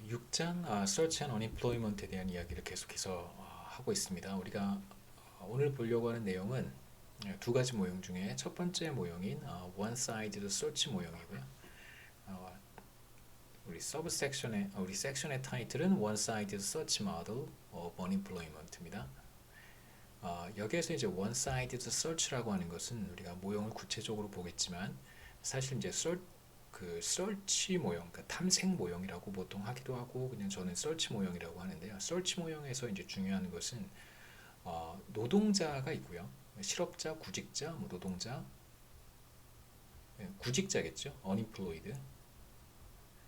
6장 Search and Unemployment에 대한 이야기를 계속해서 하고 있습니다. 우리가 오늘 보려고 하는 내용은 두 가지 모형 중에 첫 번째 모형인 One-Sided Search 모형이고요. 우리 섹션의 타이틀은 One-Sided Search Model of Unemployment입니다. 여기에서 이제 One-Sided Search라고 하는 것은 우리가 모형을 구체적으로 보겠지만 사실 이제 search 모형, 그러니까 탐색 모형이라고 보통 하기도 하고 그냥 저는 search 모형이라고 하는데요. search 모형에서 이제 중요한 것은 노동자가 있고요. 실업자, 구직자, 노동자, 구직자겠죠. unemployed.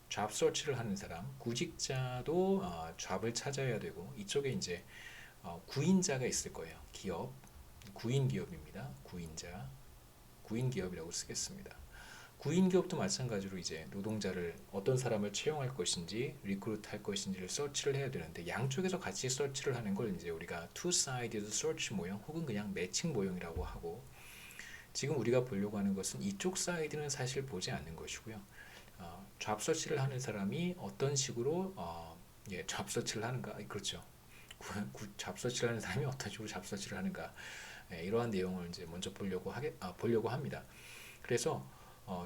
job search를 하는 사람, 구직자도 job을 찾아야 되고 이쪽에 이제 구인자가 있을 거예요. 기업, 구인 기업입니다. 구인자, 구인 기업이라고 쓰겠습니다. 구인 기업도 마찬가지로 이제 노동자를 어떤 사람을 채용할 것인지 리크루트 할 것인지를 서치를 해야 되는데 양쪽에서 같이 서치를 하는 걸 이제 우리가 two-sided search 모형 혹은 그냥 매칭 모형이라고 하고 지금 우리가 보려고 하는 것은 이쪽 사이드는 사실 보지 않는 것이고요. 잡 서치를 하는 사람이 어떤 식으로 잡 서치를 하는가 그렇죠. 잡 서치를 하는 사람이 어떤 식으로 잡 서치를 하는가 이러한 내용을 이제 먼저 보려고 합니다. 그래서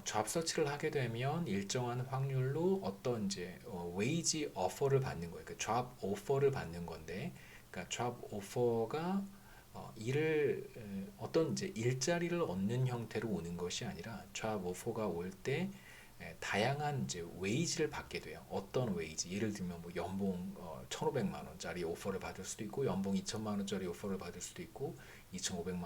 잡 서치를 하게 되면 일정한 확률로 어떤 이제 웨이지 오퍼를 받는 거예요. 그 잡 오퍼를 받는 건데, 그러니까 잡 오퍼가 일을 어떤 이제 일자리를 얻는 형태로 오는 것이 아니라 잡 오퍼가 올 때 다양한 이제 웨이지를 받게 돼요. 어떤 웨이지? 예를 들면 뭐 연봉 1,500만 원짜리 오퍼를 받을 수도 있고 연봉 2천만 원짜리 오퍼를 받을 수도 있고 2,500만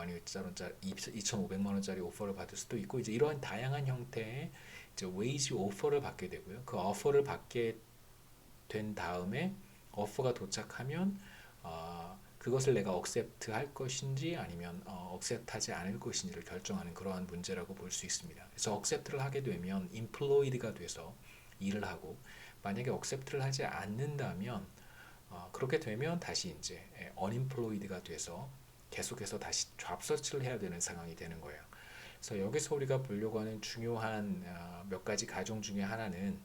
원짜리 오퍼를 받을 수도 있고 이제 이러한 다양한 형태의 이제 웨이지 오퍼를 받게 되고요. 그 오퍼를 받게 된 다음에 오퍼가 도착하면 그것을 내가 억셉트 할 것인지 아니면 억셉트 하지 않을 것인지를 결정하는 그러한 문제라고 볼 수 있습니다. 그래서 억셉트를 하게 되면 employed가 돼서 일을 하고 만약에 억셉트를 하지 않는다면 그렇게 되면 다시 이제 unemployed가 돼서 계속해서 다시 잡 서치를 해야 되는 상황이 되는 거예요. 그래서 여기서 우리가 보려고 하는 중요한 몇 가지 가정 중에 하나는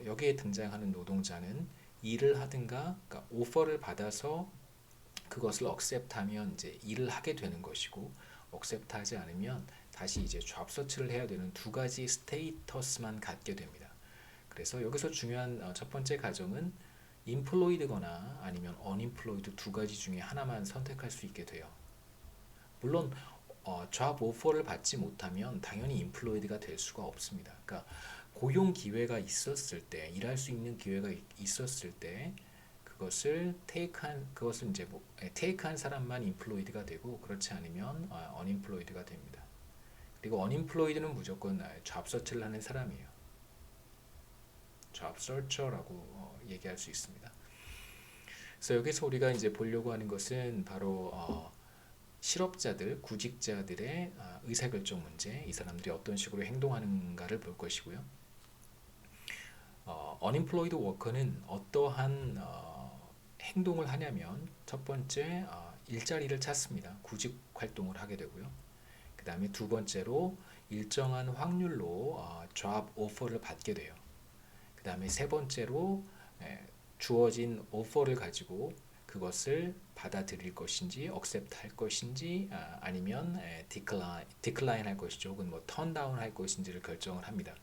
여기에 등장하는 노동자는 일을 하든가 그러니까 오퍼를 받아서 그것을 억셉트하면 이제 일을 하게 되는 것이고 억셉트하지 않으면 다시 이제 잡 서치를 해야 되는 두 가지 스테이터스만 갖게 됩니다. 그래서 여기서 중요한 첫 번째 가정은 employed거나 아니면 unemployed 두 가지 중에 하나만 선택할 수 있게 돼요. 물론 job offer를 받지 못하면 당연히 employed가 될 수가 없습니다. 그러니까 고용 기회가 있었을 때 일할 수 있는 기회가 있었을 때 그것을 이제 take한 사람만 employed가 되고 그렇지 않으면 unemployed가 됩니다. 그리고 unemployed는 무조건 job search를 하는 사람이에요. job searcher라고 얘기할 수 있습니다. 그래서 여기서 우리가 이제 보려고 하는 것은 바로 실업자들, 구직자들의 의사결정 문제, 이 사람들이 어떤 식으로 행동하는가를 볼 것이고요. unemployed worker는 어떠한 행동을 하냐면 첫 번째 일자리를 찾습니다. 구직 활동을 하게 되고요. 그 다음에 두 번째로 일정한 확률로 job offer를 받게 돼요. 그 다음에 세 번째로 주어진 오퍼를 가지고 그것을 받아들일 것인지 accept 할 것인지 아니면 decline 할 것인지 혹은 뭐 turn down 할 것인지를 결정을 합니다.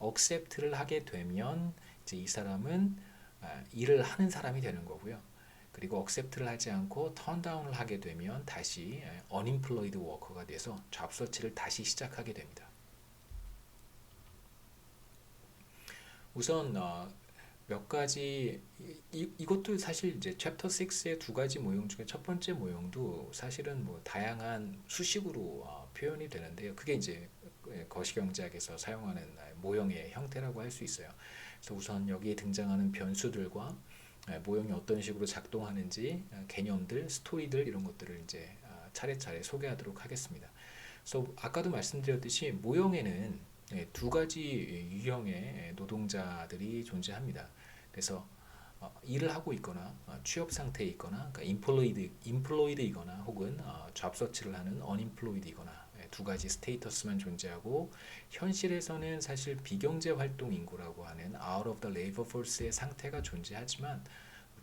accept를 하게 되면 이제 이 사람은 일을 하는 사람이 되는 거고요. 그리고 accept를 하지 않고 turn down을 하게 되면 다시 unemployed worker가 돼서 job search를 다시 시작하게 됩니다. 우선 몇 가지 이것도 사실 이제 챕터 6의 두 가지 모형 중에 첫 번째 모형도 사실은 뭐 다양한 수식으로 표현이 되는데요. 그게 이제 거시경제학에서 사용하는 모형의 형태라고 할 수 있어요. 그래서 우선 여기에 등장하는 변수들과 모형이 어떤 식으로 작동하는지 개념들, 스토리들 이런 것들을 이제 차례차례 소개하도록 하겠습니다. 그래서 아까도 말씀드렸듯이 모형에는 두 가지 유형의 노동자들이 존재합니다. 그래서 일을 하고 있거나 취업 상태에 있거나 그러니까 employed이거나 혹은 job search를 하는 unemployed이거나 두 가지 스테이터스만 존재하고 현실에서는 사실 비경제 활동 인구라고 하는 out of the labor force의 상태가 존재하지만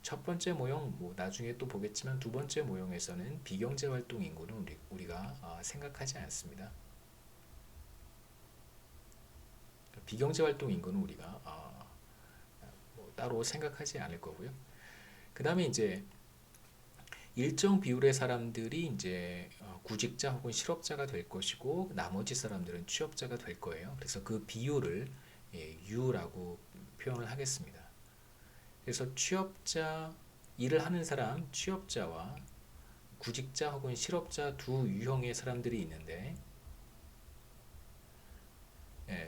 첫 번째 모형 뭐 나중에 또 보겠지만 두 번째 모형에서는 비경제 활동 인구는 우리가 생각하지 않습니다. 비경제 활동 인구는 우리가 뭐 따로 생각하지 않을 거고요. 그 다음에 이제 일정 비율의 사람들이 이제 구직자 혹은 실업자가 될 것이고 나머지 사람들은 취업자가 될 거예요. 그래서 그 비율을 U라고 표현을 하겠습니다. 그래서 취업자, 일을 하는 사람, 취업자와 구직자 혹은 실업자 두 유형의 사람들이 있는데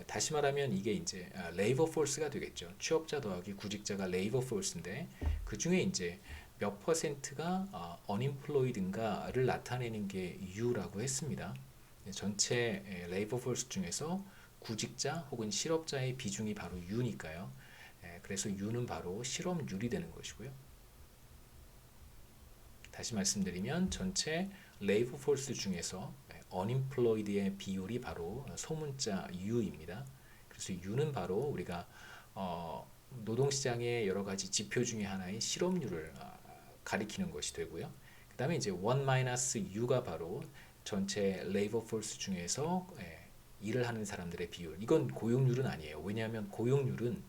다시 말하면 이게 이제 레이버 포스가 되겠죠. 취업자 더하기 구직자가 레이버 포스인데 그 중에 이제 몇 퍼센트가 unemployed인가를 나타내는 게 U라고 했습니다. 전체 레이버 포스 중에서 구직자 혹은 실업자의 비중이 바로 U니까요. 그래서 U는 바로 실업률이 되는 것이고요. 다시 말씀드리면 전체 레이버 포스 중에서 unemployed의 비율이 바로 소문자 U입니다. 그래서 U는 바로 우리가 노동시장의 여러 가지 지표 중에 하나인 실업률을 가리키는 것이 되고요. 그 다음에 이제 1-U가 바로 전체 레이버 포스 중에서 일을 하는 사람들의 비율. 이건 고용률은 아니에요. 왜냐하면 고용률은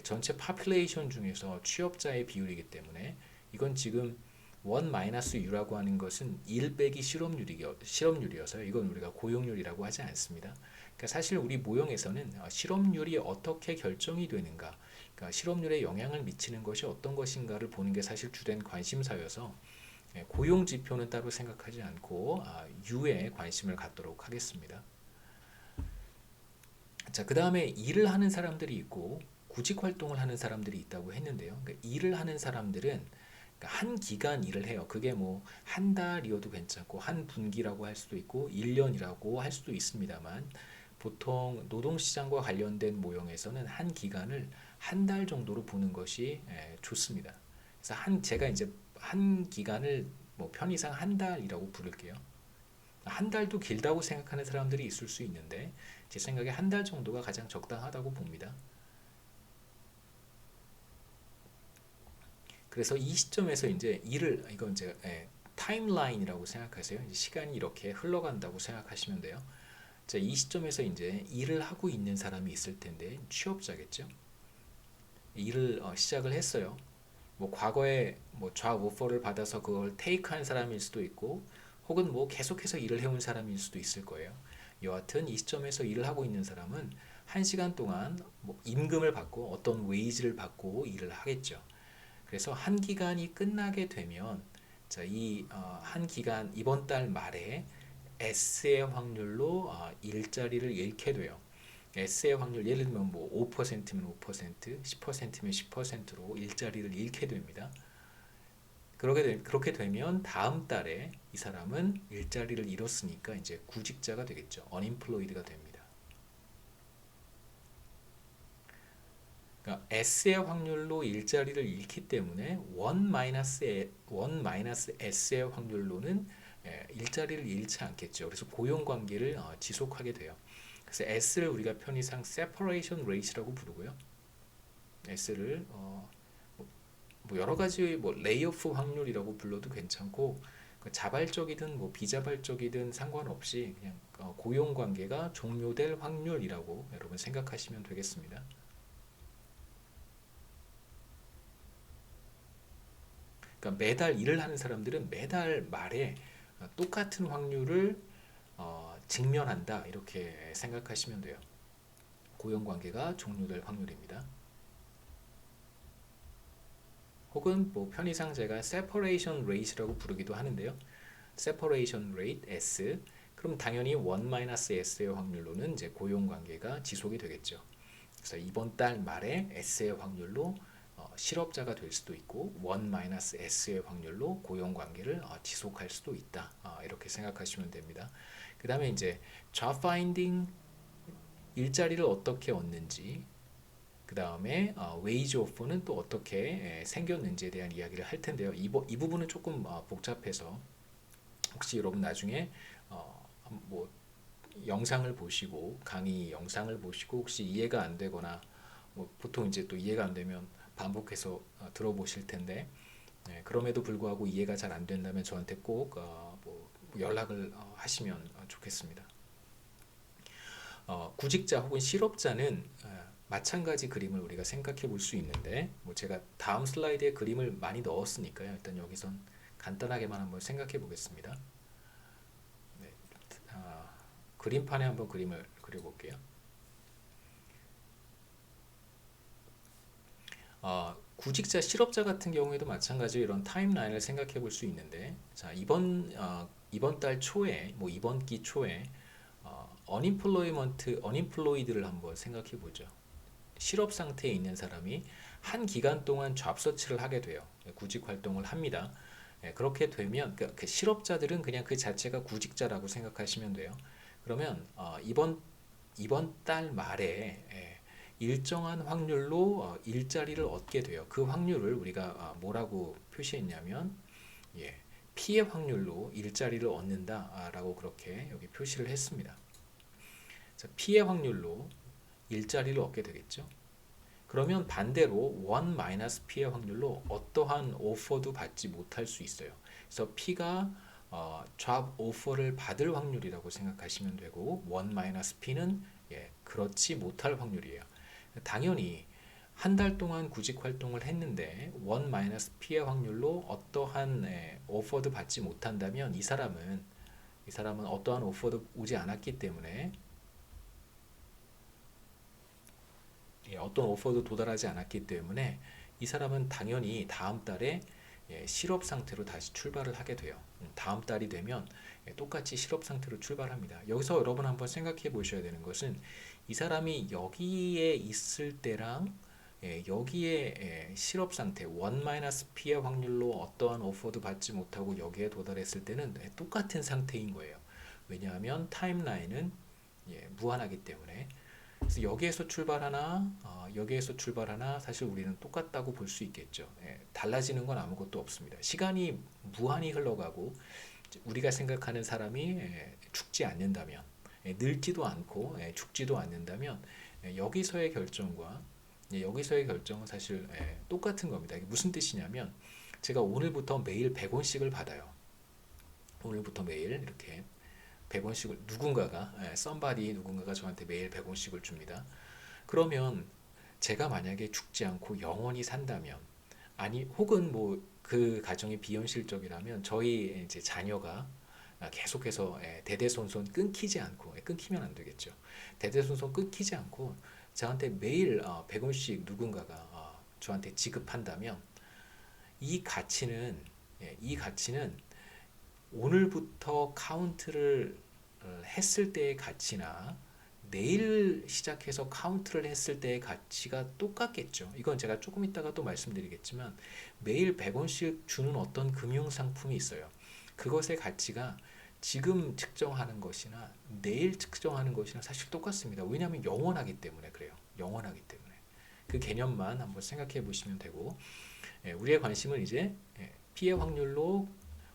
전체 파퓰레이션 중에서 취업자의 비율이기 때문에 이건 지금 1-U라고 하는 것은 1 빼기 실업률이어서 이건 우리가 고용률이라고 하지 않습니다. 그러니까 사실 우리 모형에서는 실업률이 어떻게 결정이 되는가, 그러니까 실업률에 영향을 미치는 것이 어떤 것인가를 보는 게 사실 주된 관심사여서 고용 지표는 따로 생각하지 않고 U에 관심을 갖도록 하겠습니다. 자, 그 다음에 일을 하는 사람들이 있고 구직 활동을 하는 사람들이 있다고 했는데요. 그러니까 일을 하는 사람들은 한 기간 일을 해요. 그게 뭐 한 달이어도 괜찮고 한 분기라고 할 수도 있고 1년이라고 할 수도 있습니다만 보통 노동시장과 관련된 모형에서는 한 기간을 한 달 정도로 보는 것이 좋습니다. 그래서 제가 이제 한 기간을 뭐 편의상 한 달이라고 부를게요. 한 달도 길다고 생각하는 사람들이 있을 수 있는데 제 생각에 한 달 정도가 가장 적당하다고 봅니다. 그래서 이 시점에서 이제 이건 이제 타임라인이라고 생각하세요. 이제 시간이 이렇게 흘러간다고 생각하시면 돼요. 자, 이 시점에서 이제 일을 하고 있는 사람이 있을 텐데 취업자겠죠. 일을 시작을 했어요. 뭐 과거에 뭐 잡 오퍼를 받아서 그걸 테이크한 사람일 수도 있고 혹은 뭐 계속해서 일을 해온 사람일 수도 있을 거예요. 여하튼 이 시점에서 일을 하고 있는 사람은 한 시간 동안 뭐 임금을 받고 어떤 웨이지를 받고 일을 하겠죠. 그래서 한 기간이 끝나게 되면 자, 이 한 기간 이번 달 말에 S의 확률로 일자리를 잃게 돼요. S의 확률 예를 들면 뭐 5%면 5%, 10%면 10%로 일자리를 잃게 됩니다. 그렇게 되면 다음 달에 이 사람은 일자리를 잃었으니까 이제 구직자가 되겠죠. unemployed가 됩니다. 그러니까 S의 확률로 일자리를 잃기 때문에 1-S의 확률로는 일자리를 잃지 않겠죠. 그래서 고용 관계를 지속하게 돼요. 그래서 S를 우리가 편의상 separation rate라고 부르고요. S를 뭐 여러 가지 뭐 레이오프 확률이라고 불러도 괜찮고 자발적이든 뭐 비자발적이든 상관없이 그냥 고용 관계가 종료될 확률이라고 여러분 생각하시면 되겠습니다. 그러니까 매달 일을 하는 사람들은 매달 말에 똑같은 확률을 직면한다 이렇게 생각하시면 돼요. 고용 관계가 종료될 확률입니다. 혹은 뭐 편의상 제가 separation rate라고 부르기도 하는데요. separation rate S. 그럼 당연히 1-S의 확률로는 이제 고용 관계가 지속이 되겠죠. 그래서 이번 달 말에 S의 확률로 실업자가 될 수도 있고 1-S의 확률로 고용 관계를 지속할 수도 있다. 이렇게 생각하시면 됩니다. 그 다음에 이제 job finding 일자리를 어떻게 얻는지 그 다음에 웨이지 오퍼는 또 어떻게 생겼는지에 대한 이야기를 할 텐데요. 이 부분은 조금 복잡해서 혹시 여러분 나중에 뭐 영상을 보시고 강의 영상을 보시고 혹시 이해가 안 되거나 뭐 보통 이제 또 이해가 안 되면 반복해서 들어보실 텐데 그럼에도 불구하고 이해가 잘 안 된다면 저한테 꼭 뭐 연락을 하시면 좋겠습니다. 구직자 혹은 실업자는 마찬가지 그림을 우리가 생각해 볼 수 있는데 뭐 제가 다음 슬라이드에 그림을 많이 넣었으니까요. 일단 여기선 간단하게만 한번 생각해 보겠습니다. 네, 그림판에 한번 그림을 그려볼게요. 구직자, 실업자 같은 경우에도 마찬가지로 이런 타임라인을 생각해 볼 수 있는데, 자, 이번 달 초에, 뭐 이번 기 초에, unemployed를 한번 생각해 보죠. 실업 상태에 있는 사람이 한 기간 동안 잡서치를 하게 돼요. 구직 활동을 합니다. 그렇게 되면 그 실업자들은 그냥 그 자체가 구직자라고 생각하시면 돼요. 그러면 이번 달 말에 일정한 확률로 일자리를 얻게 돼요. 그 확률을 우리가 뭐라고 표시했냐면 피해 확률로 일자리를 얻는다라고 그렇게 여기 표시를 했습니다. 자, 피해 확률로 일자리를 얻게 되겠죠. 그러면 반대로 원 마이너스 P의 확률로 어떠한 오퍼도 받지 못할 수 있어요. 그래서 P가 잡 오퍼를 받을 확률이라고 생각하시면 되고 원 마이너스 P는 그렇지 못할 확률이에요. 당연히 한 달 동안 구직 활동을 했는데 원 마이너스 P의 확률로 어떠한 오퍼도 받지 못한다면 이 사람은 어떠한 오퍼도 오지 않았기 때문에 어떤 오퍼도 도달하지 않았기 때문에 이 사람은 당연히 다음 달에 실업 상태로 다시 출발을 하게 돼요. 다음 달이 되면 똑같이 실업 상태로 출발합니다. 여기서 여러분 한번 생각해 보셔야 되는 것은 이 사람이 여기에 있을 때랑 여기에 실업 상태 원 마이너스 P의 확률로 어떠한 오퍼도 받지 못하고 여기에 도달했을 때는 똑같은 상태인 거예요. 왜냐하면 타임라인은 무한하기 때문에. 그래서 여기에서 출발하나 사실 우리는 똑같다고 볼 수 있겠죠. 달라지는 건 아무것도 없습니다. 시간이 무한히 흘러가고 우리가 생각하는 사람이 죽지 않는다면, 늙지도 않고 죽지도 않는다면 여기서의 결정과 여기서의 결정은 사실 똑같은 겁니다. 이게 무슨 뜻이냐면 제가 오늘부터 매일 100원씩을 받아요. 오늘부터 매일 이렇게 100원씩을 누군가가 저한테 매일 100원씩을 줍니다. 그러면 제가 만약에 죽지 않고 영원히 산다면 아니 혹은 뭐 그 가정이 비현실적이라면 저희 이제 자녀가 계속해서 대대손손 끊기면 안 되겠죠. 대대손손 끊기지 않고 저한테 매일 100원씩 누군가가 저한테 지급한다면 이 가치는 이 가치는 오늘부터 카운트를 했을 때의 가치나 내일 시작해서 카운트를 했을 때의 가치가 똑같겠죠. 이건 제가 조금 이따가 또 말씀드리겠지만 매일 100원씩 주는 어떤 금융상품이 있어요. 그것의 가치가 지금 측정하는 것이나 내일 측정하는 것이나 사실 똑같습니다. 왜냐하면 영원하기 때문에 그래요. 영원하기 때문에. 그 개념만 한번 생각해 보시면 되고 우리의 관심은 이제 피해 확률로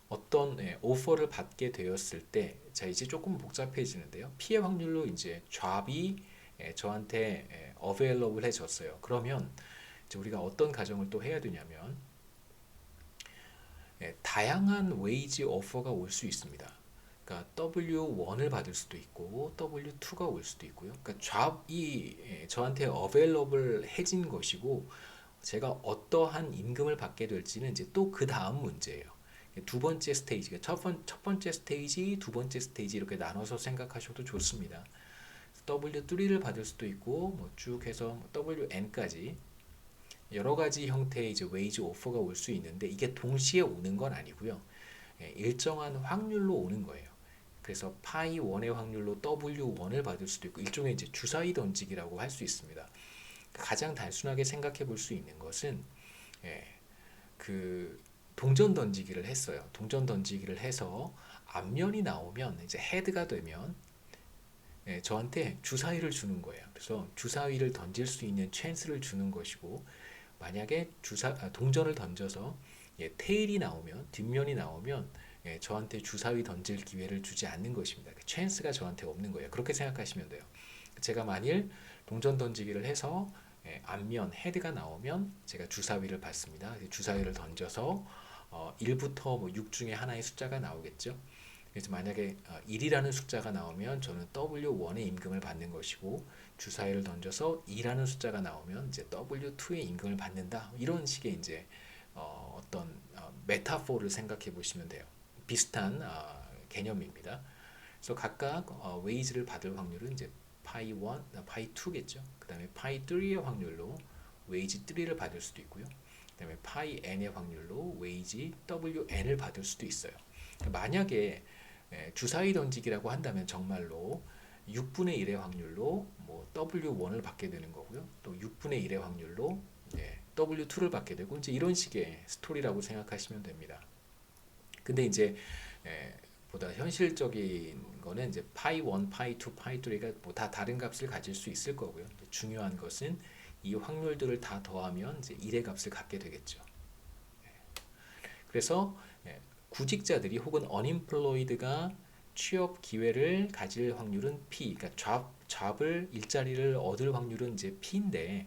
어떤 오퍼를 받게 되었을 때, 자 이제 조금 복잡해지는데요. 피해 확률로 이제 잡이 저한테 available해졌어요. 그러면 이제 우리가 어떤 가정을 또 해야 되냐면 다양한 웨이지 오퍼가 올 수 있습니다. 그러니까 W1을 받을 수도 있고 W2가 올 수도 있고요. 그러니까 잡이 저한테 available해진 것이고 제가 어떠한 임금을 받게 될지는 이제 또 그 다음 문제예요. 두 번째 스테이지, 첫 번째 스테이지, 두 번째 스테이지 이렇게 나눠서 생각하셔도 좋습니다. W3를 받을 수도 있고 뭐 쭉 해서 WN까지 여러 가지 형태의 이제 웨이지 오퍼가 올 수 있는데 이게 동시에 오는 건 아니고요. 일정한 확률로 오는 거예요. 그래서 파이 1의 확률로 W1을 받을 수도 있고 일종의 이제 주사위 던지기라고 할 수 있습니다. 가장 단순하게 생각해 볼 수 있는 것은 그 동전 던지기를 했어요. 동전 던지기를 해서 앞면이 나오면 이제 헤드가 되면 저한테 주사위를 주는 거예요. 그래서 주사위를 던질 수 있는 찬스를 주는 것이고 만약에 동전을 던져서 테일이 나오면 뒷면이 나오면 저한테 주사위 던질 기회를 주지 않는 것입니다. 찬스가 저한테 없는 거예요. 그렇게 생각하시면 돼요. 제가 만일 동전 던지기를 해서 앞면 헤드가 나오면 제가 주사위를 받습니다. 주사위를 던져서 1부터 뭐 6 중에 하나의 숫자가 나오겠죠. 그래서 만약에 1이라는 숫자가 나오면 저는 W1의 임금을 받는 것이고, 주사위를 던져서 2라는 숫자가 나오면 이제 W2의 임금을 받는다. 이런 식의 이제 어떤 메타포를 생각해 보시면 돼요. 비슷한 개념입니다. 그래서 각각 웨이지를 받을 확률은 이제 파이 1, 파이 2겠죠. 그 다음에 파이 3의 확률로 웨이지 3를 받을 수도 있고요. 그 다음에 파이 n의 확률로 웨이지 WN을 받을 수도 있어요. 만약에 주사위 던지기라고 한다면 정말로 6분의 1의 확률로 뭐 W1을 받게 되는 거고요. 또 6분의 1의 확률로 W2를 받게 되고, 이제 이런 식의 스토리라고 생각하시면 됩니다. 근데 이제 보다 현실적인 거는 이제 파이 1, 파이 2, 파이 3가 뭐 다 다른 값을 가질 수 있을 거고요. 중요한 것은 이 확률들을 다 더하면 이제 1의 값을 갖게 되겠죠. 그래서 구직자들이 혹은 unemployed가 취업 기회를 가질 확률은 P, 그러니까 잡을 일자리를 얻을 확률은 이제 P인데,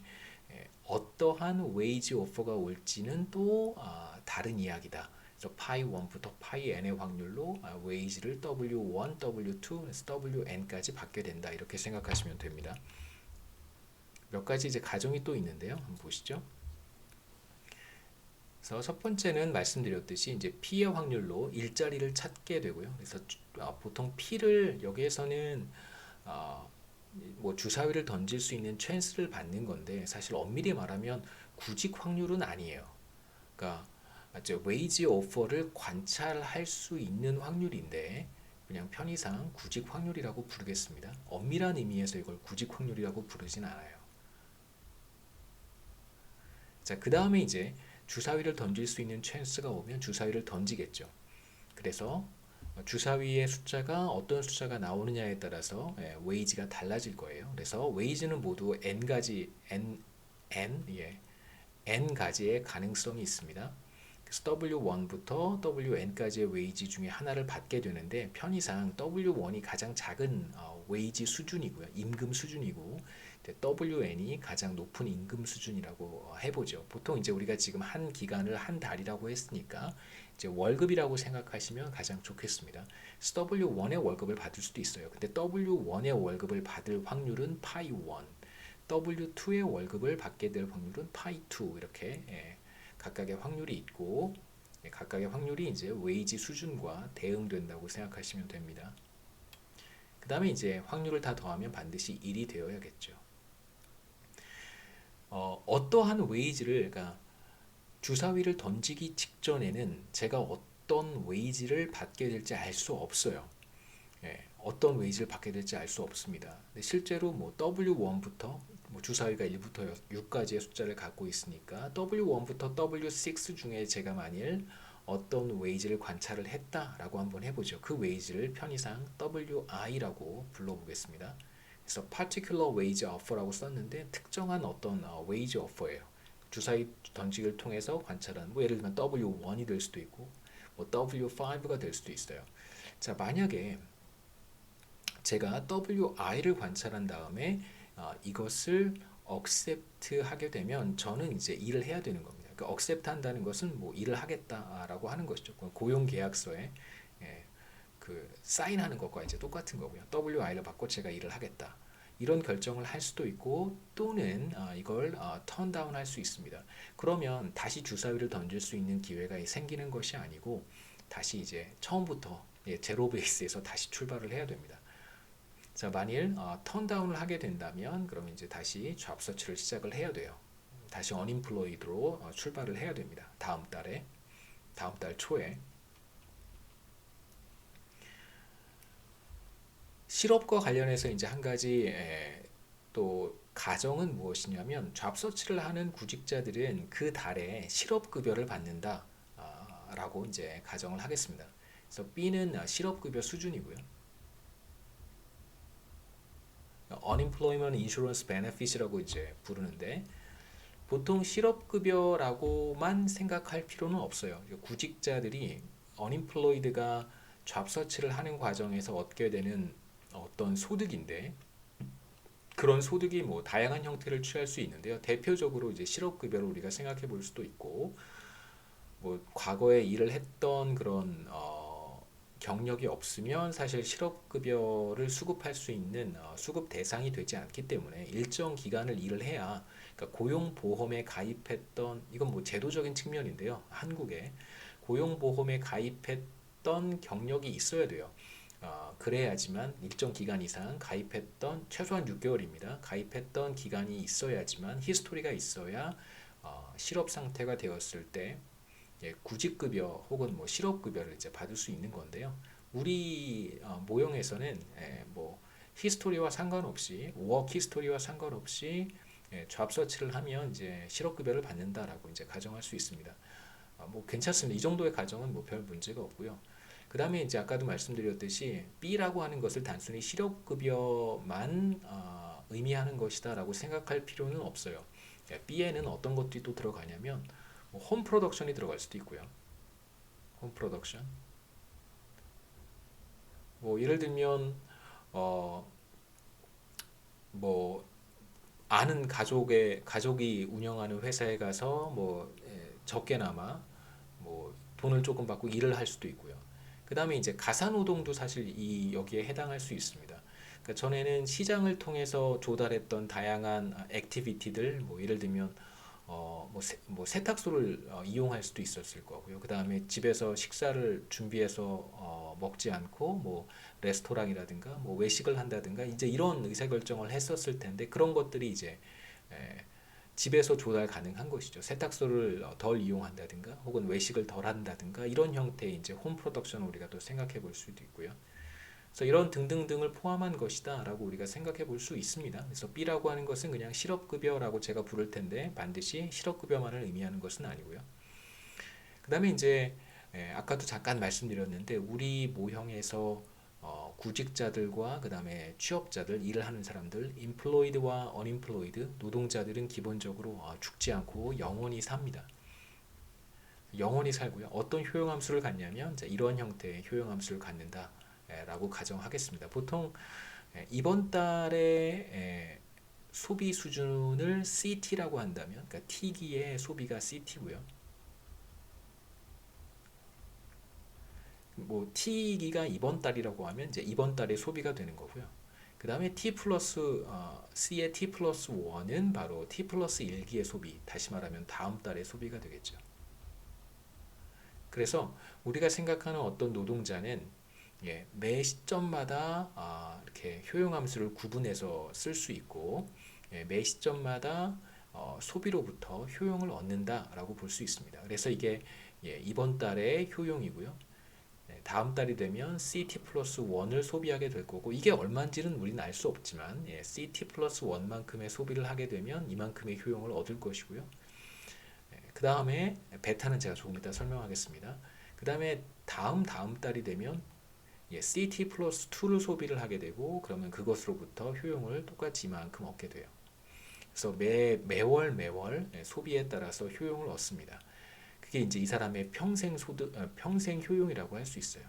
어떠한 웨이지 오퍼가 올지는 또 다른 이야기다. 그래서 파이 1부터 파이 n의 확률로 웨이지를 W1, W2, 그래서 WN까지 받게 된다. 이렇게 생각하시면 됩니다. 몇 가지 이제 가정이 또 있는데요. 한번 보시죠. 그래서 첫 번째는 말씀드렸듯이 이제 P의 확률로 일자리를 찾게 되고요. 그래서 보통 P를 여기에서는 뭐 주사위를 던질 수 있는 찬스를 받는 건데, 사실 엄밀히 말하면 구직 확률은 아니에요. 그러니까 웨이지 오퍼를 관찰할 수 있는 확률인데, 그냥 편의상 구직 확률이라고 부르겠습니다. 엄밀한 의미에서 이걸 구직 확률이라고 부르진 않아요. 자, 그 다음에 이제 주사위를 던질 수 있는 찬스가 오면 주사위를 던지겠죠. 그래서 주사위의 숫자가 어떤 숫자가 나오느냐에 따라서 웨이지가 달라질 거예요. 그래서 웨이지는 모두 n 가지의 가능성이 있습니다. 그래서 W1부터 WN까지의 웨이지 중에 하나를 받게 되는데, 편의상 W1이 가장 작은 웨이지 수준이고요. 임금 수준이고, WN이 가장 높은 임금 수준이라고 해보죠. 보통 이제 우리가 지금 한 기간을 한 달이라고 했으니까 이제 월급이라고 생각하시면 가장 좋겠습니다. W1의 월급을 받을 수도 있어요. 근데 W1의 월급을 받을 확률은 파이 1, W2의 월급을 받게 될 확률은 파이 2, 이렇게 각각의 확률이 있고, 각각의 확률이 이제 웨이지 수준과 대응된다고 생각하시면 됩니다. 그 다음에 이제 확률을 다 더하면 반드시 1이 되어야겠죠. 어떠한 웨이지를, 그러니까 주사위를 던지기 직전에는 제가 어떤 웨이지를 받게 될지 알 수 없어요. 어떤 웨이지를 받게 될지 알 수 없습니다. 근데 실제로 뭐 W1부터 뭐 주사위가 1부터 6까지의 숫자를 갖고 있으니까 W1부터 W6 중에 제가 만일 어떤 웨이지를 관찰을 했다라고 한번 해보죠. 그 웨이지를 편의상 WI라고 불러보겠습니다. 그래서 particular wage offer라고 썼는데 특정한 어떤 wage offer예요. 주사위 던지기를 통해서 관찰한, 뭐 예를 들면 W1이 될 수도 있고 뭐 W5가 될 수도 있어요. 자, 만약에 제가 WI를 관찰한 다음에 이것을 accept 하게 되면 저는 이제 일을 해야 되는 겁니다. 그러니까 accept 한다는 것은 뭐 일을 하겠다라고 하는 것이죠. 고용 계약서에 그 사인하는 것과 이제 똑같은 거고요. WI를 받고 제가 일을 하겠다. 이런 결정을 할 수도 있고, 또는 이걸 턴 다운 할 수 있습니다. 그러면 다시 주사위를 던질 수 있는 기회가 생기는 것이 아니고 다시 이제 처음부터 제로 베이스에서 다시 출발을 해야 됩니다. 자, 만일 턴다운을 하게 된다면 그러면 이제 다시 잡 서치를 시작을 해야 돼요. 다시 unemployed로 출발을 해야 됩니다. 다음 달 초에. 실업과 관련해서 이제 한 가지 또 가정은 무엇이냐면, 잡 서치를 하는 구직자들은 그 달에 실업급여를 받는다 라고 이제 가정을 하겠습니다. 그래서 B는 실업급여 수준이고요. Unemployment Insurance Benefit이라고 이제 부르는데, 보통 실업급여라고만 생각할 필요는 없어요. 구직자들이 unemployed가 잡 서치를 하는 과정에서 얻게 되는 어떤 소득인데 그런 소득이 뭐 다양한 형태를 취할 수 있는데요. 대표적으로 이제 실업급여를 우리가 생각해 볼 수도 있고 뭐 과거에 일을 했던 그런 경력이 없으면 사실 실업급여를 수급할 수 있는 수급 대상이 되지 않기 때문에 일정 기간을 일을 해야 그러니까 고용보험에 가입했던 이건 뭐 제도적인 측면인데요. 한국에 고용보험에 가입했던 경력이 있어야 돼요. 그래야지만 일정 기간 이상 가입했던 최소한 6개월입니다. 가입했던 기간이 있어야지만 히스토리가 있어야 실업 상태가 되었을 때 구직급여 혹은 뭐 실업급여를 이제 받을 수 있는 건데요. 우리 모형에서는 뭐 히스토리와 상관없이 워크 히스토리와 상관없이 잡 서치를 하면 이제 실업급여를 받는다라고 이제 가정할 수 있습니다. 뭐 괜찮습니다. 이 정도의 가정은 뭐 별 문제가 없고요. 그 다음에 이제 아까도 말씀드렸듯이 B라고 하는 것을 단순히 실업급여만 의미하는 것이다라고 생각할 필요는 없어요. B에는 어떤 것들이 또 들어가냐면 홈 프로덕션이 들어갈 수도 있고요. 홈 프로덕션. 뭐 예를 들면 뭐 아는 가족이 운영하는 회사에 가서 뭐 적게나마 뭐 돈을 조금 받고 일을 할 수도 있고요. 그 다음에 이제 가사노동도 사실 이 여기에 해당할 수 있습니다. 그러니까 전에는 시장을 통해서 조달했던 다양한 액티비티들, 뭐 예를 들면 뭐 세탁소를 이용할 수도 있었을 거고요. 그 다음에 집에서 식사를 준비해서 먹지 않고 뭐 레스토랑이라든가 뭐 외식을 한다든가 이제 이런 의사결정을 했었을 텐데 그런 것들이 이제 에, 집에서 조달 가능한 것이죠. 세탁소를 덜 이용한다든가 혹은 외식을 덜 한다든가 이런 형태의 이제 홈 프로덕션을 우리가 또 생각해 볼 수도 있고요. 그래서 이런 등등등을 포함한 것이다라고 우리가 생각해 볼 수 있습니다. 그래서 B라고 하는 것은 그냥 실업급여라고 제가 부를 텐데 반드시 실업급여만을 의미하는 것은 아니고요. 그 다음에 이제 아까도 잠깐 말씀드렸는데 우리 모형에서 구직자들과 그 다음에 취업자들, 일을 하는 사람들, employed와 unemployed, 노동자들은 기본적으로 죽지 않고 영원히 삽니다. 영원히 살고요. 어떤 효용함수를 갖냐면 이런 형태의 효용함수를 갖는다. 라고 가정하겠습니다. 보통 이번 달에 소비 수준을 CT라고 한다면, 그러니까 T기의 소비가 CT고요. 뭐 T기가 이번 달이라고 하면 이제 이번 달의 소비가 되는 거고요. 그 다음에 T 플러스 C의 T 플러스 1은 바로 T 플러스 1기의 소비, 다시 말하면 다음 달의 소비가 되겠죠. 그래서 우리가 생각하는 어떤 노동자는 매 시점마다 이렇게 효용함수를 구분해서 쓸 수 있고 매 시점마다 소비로부터 효용을 얻는다라고 볼 수 있습니다. 그래서 이게 이번 달의 효용이고요. 다음 달이 되면 CT 플러스 1을 소비하게 될 거고 이게 얼마인지는 우리는 알 수 없지만 CT 플러스 1만큼의 소비를 하게 되면 이만큼의 효용을 얻을 것이고요. 그 다음에 베타는 제가 조금 이따 설명하겠습니다. 그 다음에 다음 달이 되면 CT 플러스 2를 소비를 하게 되고 그러면 그것으로부터 효용을 똑같이 이만큼 얻게 돼요. 그래서 매월 소비에 따라서 효용을 얻습니다. 그게 이제 이 사람의 평생 효용이라고 할 수 있어요.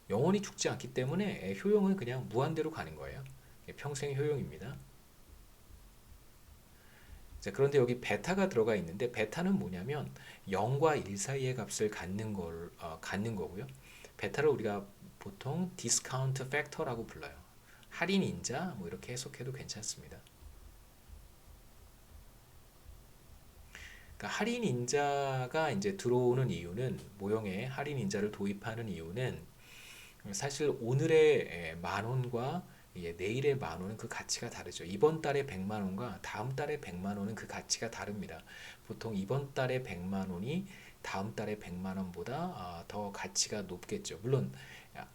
영원히 죽지 않기 때문에 효용은 그냥 무한대로 가는 거예요. 평생 효용입니다. 자, 그런데 여기 베타가 들어가 있는데 베타는 뭐냐면 0과 1 사이의 값을 갖는 거고요. 베타를 우리가 보통 디스카운트 팩터라고 불러요. 할인 인자 뭐 이렇게 해석해도 괜찮습니다. 그러니까 할인 인자가 이제 들어오는 이유는 모형에 할인 인자를 도입하는 이유는 사실 오늘의 만 원과 내일의 만 원은 그 가치가 다르죠. 이번 달에 100만 원과 다음 달에 100만 원은 그 가치가 다릅니다. 보통 이번 달에 100만 원이 다음 달에 100만 원보다 더 가치가 높겠죠. 물론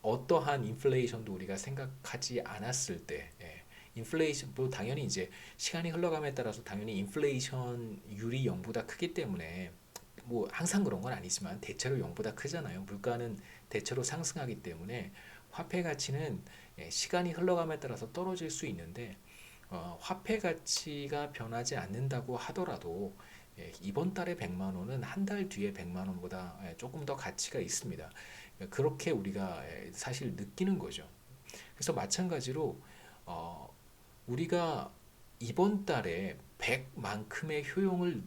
어떠한 인플레이션도 우리가 생각하지 않았을 때 인플레이션 뭐 당연히 이제 시간이 흘러감에 따라서 당연히 인플레이션율이 0보다 크기 때문에 뭐 항상 그런 건 아니지만 대체로 0보다 크잖아요. 물가는 대체로 상승하기 때문에 화폐 가치는 시간이 흘러감에 따라서 떨어질 수 있는데 화폐 가치가 변하지 않는다고 하더라도 이번 달에 100만 원은 한 달 뒤에 100만 원보다 조금 더 가치가 있습니다. 그렇게 우리가 사실 느끼는 거죠. 그래서 마찬가지로 어, 우리가 이번 달에 100만큼의 효용을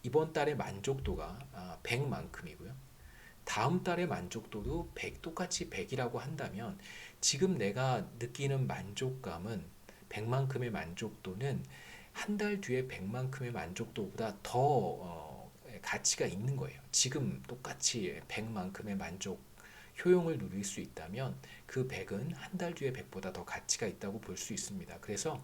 이번 달의 만족도가 100만큼이고요. 다음 달의 만족도도 100, 똑같이 100이라고 한다면 지금 내가 느끼는 만족감은 100만큼의 만족도는 한 달 뒤에 100만큼의 만족도보다 더 가치가 있는 거예요. 지금 똑같이 100만큼의 만족 효용을 누릴 수 있다면 그 100은 한 달 뒤에 100보다 더 가치가 있다고 볼 수 있습니다. 그래서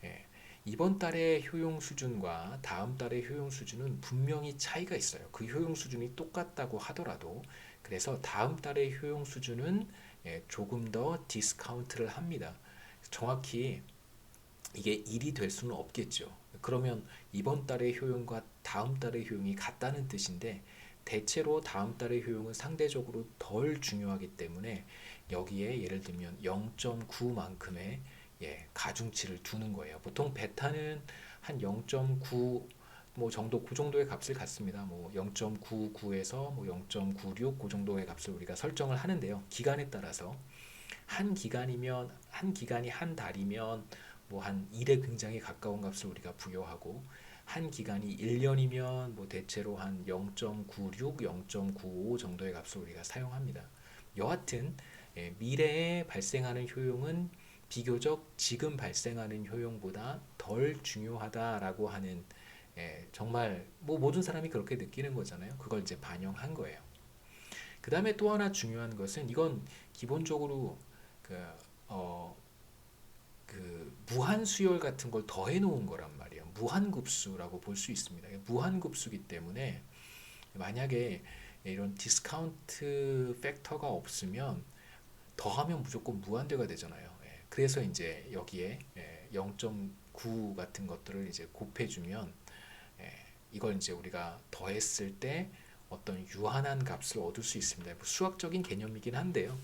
예, 이번 달의 효용 수준과 다음 달의 효용 수준은 분명히 차이가 있어요. 그 효용 수준이 똑같다고 하더라도 그래서 다음 달의 효용 수준은 조금 더 디스카운트를 합니다. 정확히 이게 1이 될 수는 없겠죠. 그러면 이번 달의 효용과 다음 달의 효용이 같다는 뜻인데 대체로 다음 달의 효용은 상대적으로 덜 중요하기 때문에 여기에 예를 들면 0.9만큼의 가중치를 두는 거예요. 보통 베타는 한 0.9 뭐 정도 그 정도의 값을 갖습니다. 뭐 0.99에서 뭐 0.96 그 정도의 값을 우리가 설정을 하는데요. 기간에 따라서 한 기간이면 한 기간이 한 달이면 뭐 한 1에 굉장히 가까운 값을 우리가 부여하고 한 기간이 1년이면 뭐 대체로 한 0.96, 0.95 정도의 값을 우리가 사용합니다. 여하튼 미래에 발생하는 효용은 비교적 지금 발생하는 효용보다 덜 중요하다라고 하는 정말 뭐 모든 사람이 그렇게 느끼는 거잖아요. 그걸 이제 반영한 거예요. 그 다음에 또 하나 중요한 것은 이건 기본적으로 그, 어, 그 무한수열 같은 걸 더해 놓은 거란 말이에요. 무한급수라고 볼 수 있습니다. 무한급수기 때문에 만약에 이런 디스카운트 팩터가 없으면 더하면 무조건 무한대가 되잖아요. 그래서 이제 여기에 0.9 같은 것들을 이제 곱해주면 이걸 이제 우리가 더했을 때 어떤 유한한 값을 얻을 수 있습니다. 뭐 수학적인 개념이긴 한데요.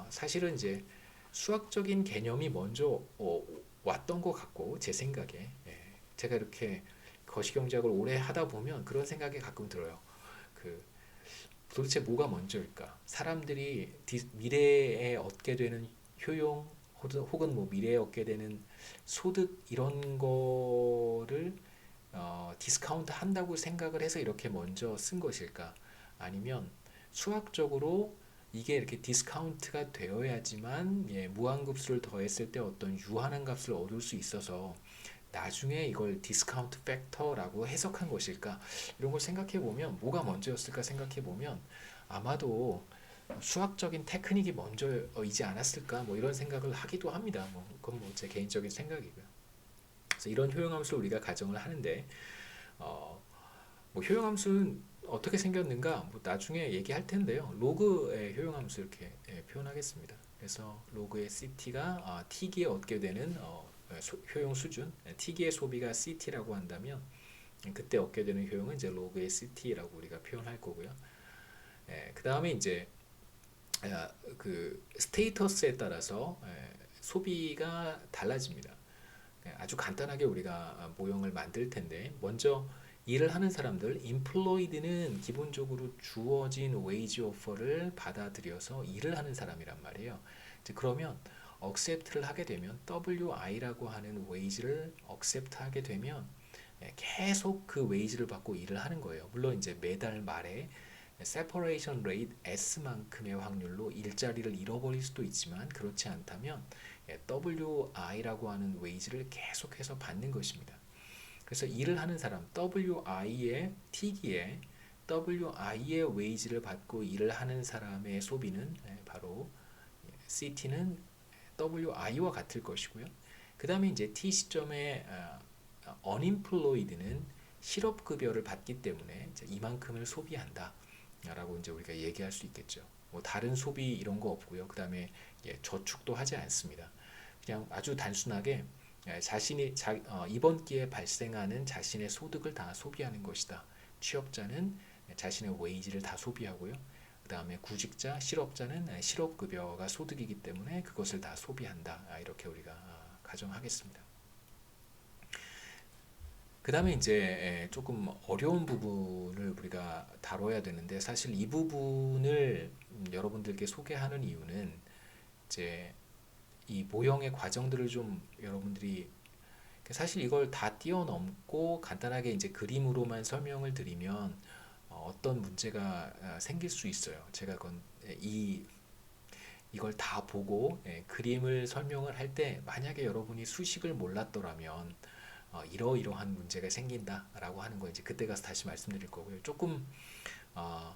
사실은 이제 수학적인 개념이 먼저 왔던 것 같고 제 생각에 제가 이렇게 거시경제학을 오래 하다 보면 그런 생각이 가끔 들어요. 그 도대체 뭐가 먼저일까? 사람들이 미래에 얻게 되는 효용 혹은 뭐 미래에 얻게 되는 소득 이런 거를 디스카운트 한다고 생각을 해서 이렇게 먼저 쓴 것일까? 아니면 수학적으로 이게 이렇게 디스카운트가 되어야지만 무한급수를 더했을 때 어떤 유한한 값을 얻을 수 있어서 나중에 이걸 디스카운트 팩터라고 해석한 것일까? 이런 걸 생각해 보면 뭐가 먼저였을까 생각해 보면 아마도 수학적인 테크닉이 먼저이지 않았을까? 뭐 이런 생각을 하기도 합니다. 뭐 그건 뭐 제 개인적인 생각이고요. 그래서 이런 효용함수를 우리가 가정을 하는데 어, 뭐 효용함수는 어떻게 생겼는가 뭐 나중에 얘기할 텐데요. 로그의 효용함수 이렇게 표현하겠습니다. 그래서 로그의 CT가 T기에 얻게 되는 효용 수준, T기의 소비가 CT라고 한다면 그때 얻게 되는 효용은 이제 로그의 CT라고 우리가 표현할 거고요. 그 다음에 이제 그 스테이터스에 따라서 소비가 달라집니다. 아주 간단하게 우리가 모형을 만들 텐데 먼저 일을 하는 사람들, employed는 기본적으로 주어진 wage offer를 받아들여서 일을 하는 사람이란 말이에요. 그러면 accept를 하게 되면 WI라고 하는 wage를 accept 하게 되면 계속 그 wage를 받고 일을 하는 거예요. 물론 이제 매달 말에 separation rate S만큼의 확률로 일자리를 잃어버릴 수도 있지만 그렇지 않다면 WI라고 하는 wage를 계속해서 받는 것입니다. 그래서 일을 하는 사람 WI의 T기에 WI의 wage를 받고 일을 하는 사람의 소비는 바로 CT는 WI와 같을 것이고요. 그 다음에 이제 T 시점에 unemployed는 실업급여를 받기 때문에 이만큼을 소비한다 라고 이제 우리가 얘기할 수 있겠죠. 뭐 다른 소비 이런 거 없고요. 그 다음에 저축도 하지 않습니다. 그냥 아주 단순하게 자신이 이번 기회에 발생하는 자신의 소득을 다 소비하는 것이다. 취업자는 자신의 웨이지를 다 소비하고요. 그 다음에 구직자, 실업자는 실업급여가 소득이기 때문에 그것을 다 소비한다. 이렇게 우리가 가정하겠습니다. 그 다음에 이제 조금 어려운 부분을 우리가 다뤄야 되는데, 사실 이 부분을 여러분들께 소개하는 이유는 이제 이 모형의 과정들을 좀 여러분들이, 사실 이걸 다 뛰어넘고 간단하게 이제 그림으로만 설명을 드리면 어떤 문제가 생길 수 있어요. 제가 그건 이걸 다 보고 그림을 설명을 할 때 만약에 여러분이 수식을 몰랐더라면 이러이러한 문제가 생긴다라고 하는 거 이제 그때 가서 다시 말씀드릴 거고요. 조금 어,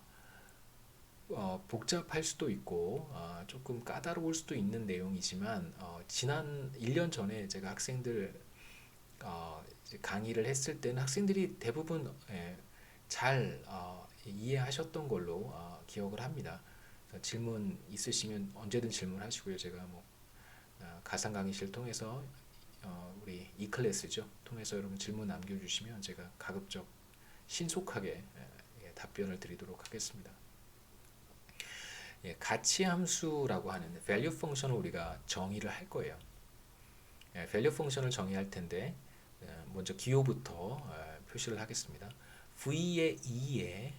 복잡할 수도 있고 조금 까다로울 수도 있는 내용이지만 지난 1년 전에 제가 학생들 이제 강의를 했을 때는 학생들이 대부분 잘 이해하셨던 걸로 기억을 합니다. 질문 있으시면 언제든 질문하시고요. 제가 뭐 가상 강의실 통해서 우리 이클래스죠. 통해서 여러분 질문 남겨주시면 제가 가급적 신속하게 답변을 드리도록 하겠습니다. 가치 함수라고 하는 value 펑션을 우리가 정의를 할 거예요. value 펑션을 정의할 텐데 먼저 기호부터 표시를 하겠습니다. V의 2에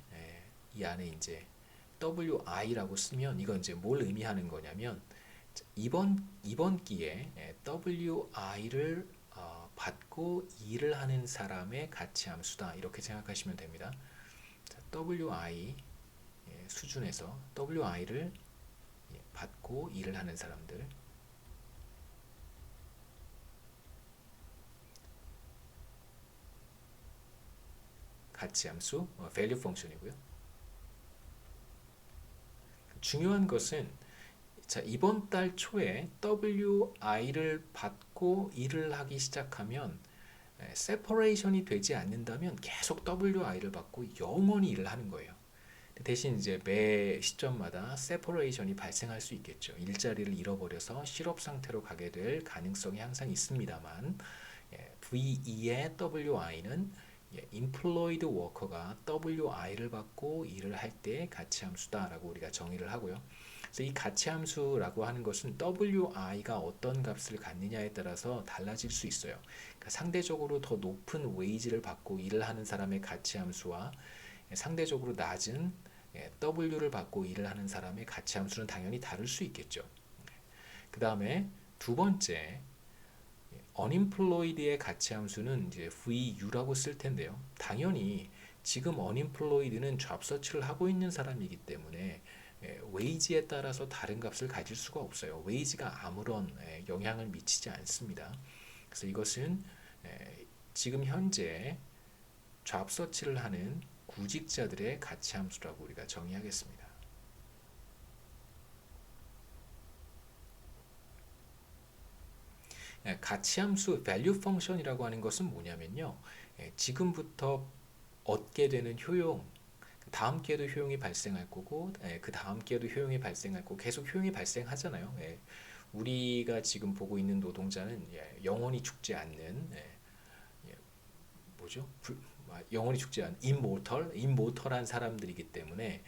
이 안에 이제 WI라고 쓰면 이건 이제 뭘 의미하는 거냐면 이번 기에 WI를 받고 일을 하는 사람의 가치 함수다 이렇게 생각하시면 됩니다. WI 수준에서 WI를 받고 일을 하는 사람들 가치 함수 value 펑션이고요. 중요한 것은 자, 이번 달 초에 WI를 받고 일을 하기 시작하면 separation이 되지 않는다면 계속 WI를 받고 영원히 일을 하는 거예요. 대신 이제 매 시점마다 separation이 발생할 수 있겠죠. 일자리를 잃어버려서 실업 상태로 가게 될 가능성이 항상 있습니다만 V2의 WI는 employed worker가 WI를 받고 일을 할 때 가치 함수다라고 우리가 정의를 하고요. 그래서 이 가치 함수라고 하는 것은 WI가 어떤 값을 갖느냐에 따라서 달라질 수 있어요. 그러니까 상대적으로 더 높은 웨이지를 받고 일을 하는 사람의 가치 함수와 상대적으로 낮은 W를 받고 일을 하는 사람의 가치 함수는 당연히 다를 수 있겠죠. 그 다음에 두 번째 unemployed의 가치 함수는 이제 VU라고 쓸 텐데요. 당연히 지금 unemployed는 job search를 하고 있는 사람이기 때문에 웨이지에 따라서 다른 값을 가질 수가 없어요. 웨이지가 아무런 영향을 미치지 않습니다. 그래서 이것은 지금 현재 job search를 하는 구직자들의 가치 함수라고 우리가 정의하겠습니다. 가치 함수 value function이라고 하는 것은 뭐냐면요. 지금부터 얻게 되는 효용, 다음 기회도 효용이 발생할 거고 그 다음 기회도 효용이 발생할 거고 계속 효용이 발생하잖아요. 우리가 지금 보고 있는 노동자는 영원히 죽지 않는 뭐죠? 영원히 죽지 않은 임모털한 사람들이기 때문에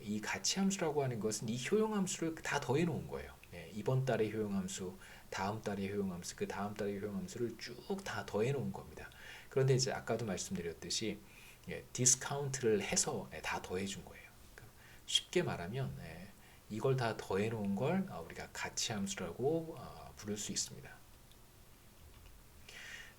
이 가치 함수라고 하는 것은 이 효용 함수를 다 더해 놓은 거예요. 이번 달의 효용 함수, 다음 달의 효용 함수, 그 다음 달의 효용 함수를 쭉 다 더해 놓은 겁니다. 그런데 이제 아까도 말씀드렸듯이 디스카운트를 해서 다 더해 준 거예요. 그러니까 쉽게 말하면 이걸 다 더해 놓은 걸 우리가 가치 함수라고 부를 수 있습니다.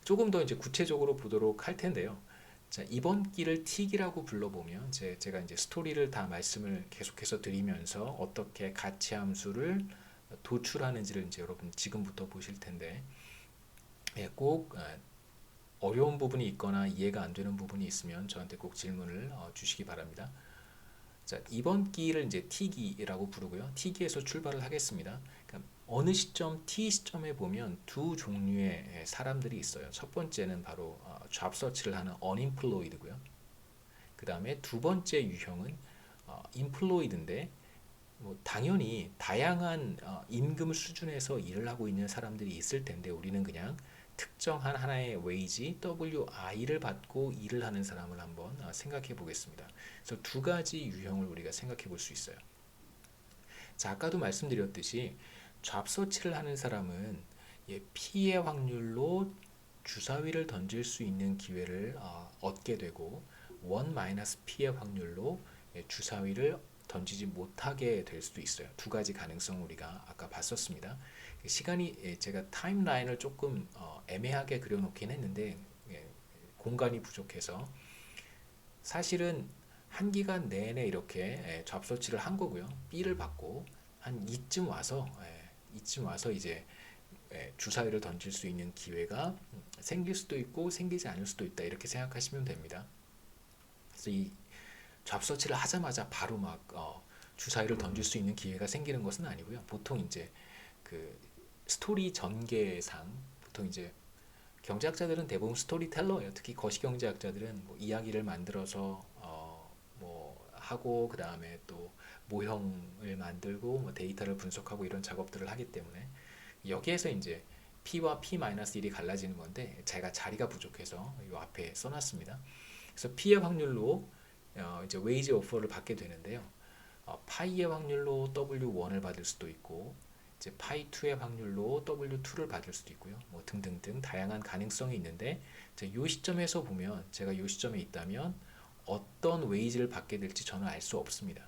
조금 더 이제 구체적으로 보도록 할 텐데요. 자, 이번 기를 T기라고 불러보면 제가 이제 스토리를 다 말씀을 계속해서 드리면서 어떻게 가치 함수를 도출하는지를 이제 여러분 지금부터 보실 텐데 꼭 어려운 부분이 있거나 이해가 안 되는 부분이 있으면 저한테 꼭 질문을 주시기 바랍니다. 자, 이번 기를 이제 T기라고 부르고요. T기에서 출발을 하겠습니다. 그러니까 어느 시점 T 시점에 보면 두 종류의 사람들이 있어요. 첫 번째는 바로 job search를 하는 unemployed고요. 그 다음에 두 번째 유형은 employed인데 뭐 당연히 다양한 임금 수준에서 일을 하고 있는 사람들이 있을 텐데 우리는 그냥 특정한 하나의 웨이지 WI를 받고 일을 하는 사람을 한번 생각해 보겠습니다. 그래서 두 가지 유형을 우리가 생각해 볼 수 있어요. 자, 아까도 말씀드렸듯이 잡 서치를 하는 사람은 P의 확률로 주사위를 던질 수 있는 기회를 얻게 되고 1-P의 확률로 주사위를 던지지 못하게 될 수도 있어요. 두 가지 가능성을 우리가 아까 봤었습니다. 시간이 제가 타임라인을 조금 애매하게 그려놓긴 했는데 공간이 부족해서 사실은 한 기간 내내 이렇게 잡서치를 한 거고요. B를 받고 한 이쯤 와서 이제 주사위를 던질 수 있는 기회가 생길 수도 있고 생기지 않을 수도 있다 이렇게 생각하시면 됩니다. 그래서 이 잡서치를 하자마자 바로 막 주사위를 던질 수 있는 기회가 생기는 것은 아니고요. 보통 이제 그 스토리 전개상 보통 이제 경제학자들은 대부분 스토리텔러예요. 특히 거시경제학자들은 뭐 이야기를 만들어서 뭐 하고 그 다음에 또 모형을 만들고 뭐 데이터를 분석하고 이런 작업들을 하기 때문에 여기에서 이제 P와 P-1이 갈라지는 건데 제가 자리가 부족해서 이 앞에 써놨습니다. 그래서 P의 확률로 이제 웨이지 오퍼를 받게 되는데요. 파이의 확률로 W1을 받을 수도 있고 이제 파이 2의 확률로 W2를 받을 수도 있고요. 뭐 등등등 다양한 가능성이 있는데 이 시점에서 보면 제가 이 시점에 있다면 어떤 웨이지를 받게 될지 저는 알 수 없습니다.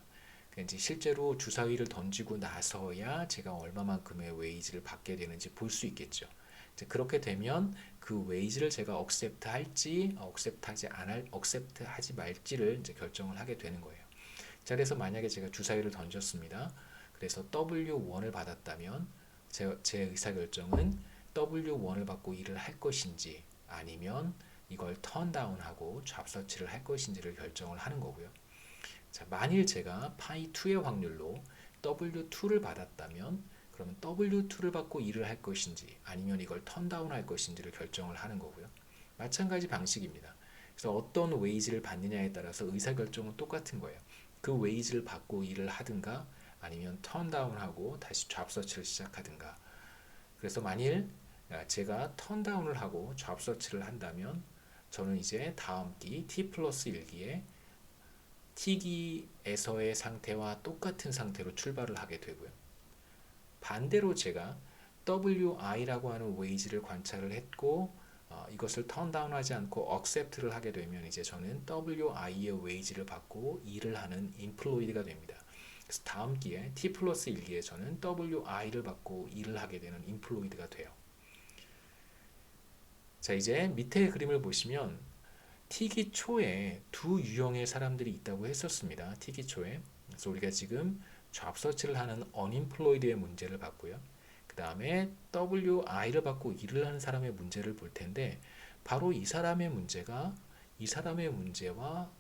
이제 실제로 주사위를 던지고 나서야 제가 얼마만큼의 웨이지를 받게 되는지 볼 수 있겠죠. 이제 그렇게 되면 그 웨이지를 제가 억셉트 할지 억셉트 하지 말지를 이제 결정을 하게 되는 거예요. 자, 그래서 만약에 제가 주사위를 던졌습니다. 그래서 W1을 받았다면 제 의사결정은 W1을 받고 일을 할 것인지 아니면 이걸 턴다운하고 잡서치를 할 것인지를 결정을 하는 거고요. 자, 만일 제가 파이 2의 확률로 W2를 받았다면 그러면 W2를 받고 일을 할 것인지 아니면 이걸 턴다운 할 것인지를 결정을 하는 거고요. 마찬가지 방식입니다. 그래서 어떤 웨이지를 받느냐에 따라서 의사결정은 똑같은 거예요. 그 웨이지를 받고 일을 하든가 아니면 턴다운하고 다시 잡서치를 시작하든가. 그래서 만일 제가 턴다운을 하고 잡서치를 한다면 저는 이제 다음 기 T 플러스 1기에 T기에서의 상태와 똑같은 상태로 출발을 하게 되고요. 반대로 제가 WI라고 하는 웨이지를 관찰을 했고 이것을 턴다운하지 않고 accept를 하게 되면 이제 저는 WI의 웨이지를 받고 일을 하는 인플로이드가 됩니다. 그래서 다음 기에 T 플러스 1기에 저는 WI를 받고 일을 하게 되는 인플로이드가 돼요. 자, 이제 밑에 그림을 보시면 T기 초에 두 유형의 사람들이 있다고 했었습니다. T기 초에. 그래서 우리가 지금 잡서치를 하는 unemployed의 문제를 봤고요. 그 다음에 WI를 받고 일을 하는 사람의 문제를 볼 텐데 바로 이 사람의 문제가 이 사람의 문제와